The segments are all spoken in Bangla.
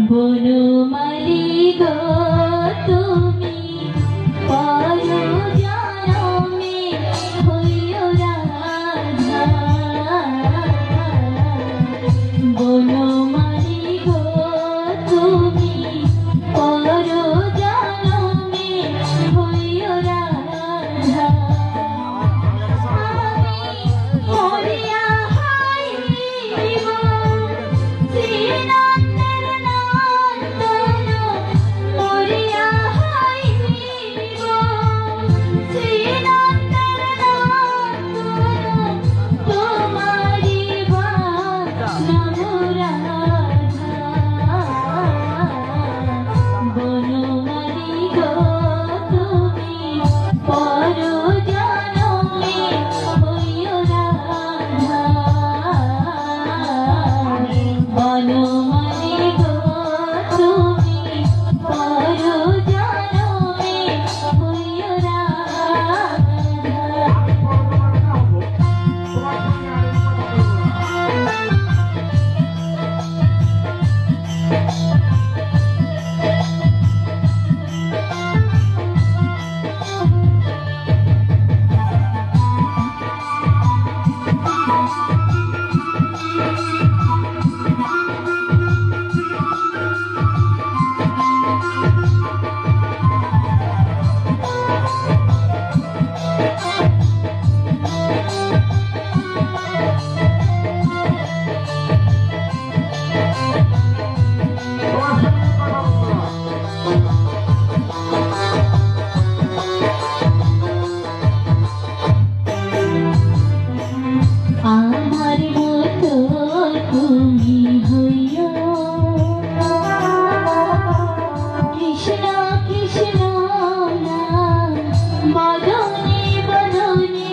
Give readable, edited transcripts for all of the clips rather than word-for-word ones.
বনমালী গো তুমি পর জনমে হইও রাধা। বনমালী গো তুমি পর জনমে হইও রাধা। আমি মরিয়া হইব শ্রীনন্দের নন্দন, মরিয়া হইব শ্রীনন্দের নন্দন, তোমারি নাম রাধা। বনমালী গো তুমি পর জনমে হইও রাধা। বনমালী গো তুমি পর জনমে হইও রাধা। আমার মতো তুমি হইও কৃষ্ণ কৃষ্ণ নাম, বদনে বদনে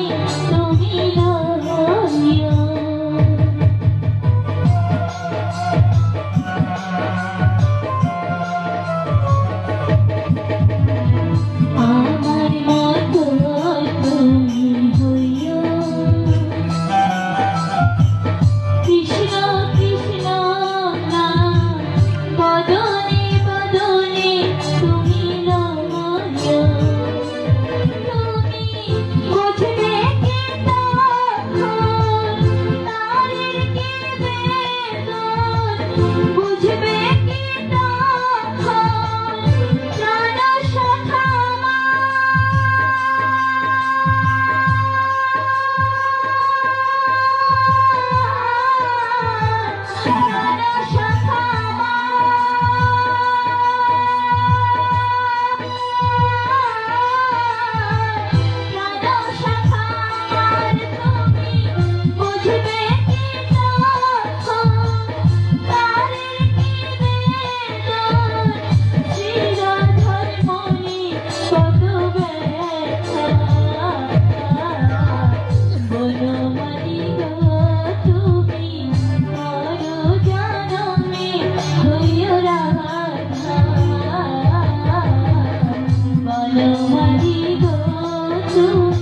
তুমি রহিও। আমার মতো তুমি হইও কৃষ্ণ কৃষ্ণ নাম, বদনে বদনে তুমি রমণীয়। তুমি বুঝবে কি তখন তারের কি বেদন, বুঝবে কি তখন প্রাণ সখা বনমালী গো তুমি পর জনমে হইও রাধা। বনমালী গো তুমি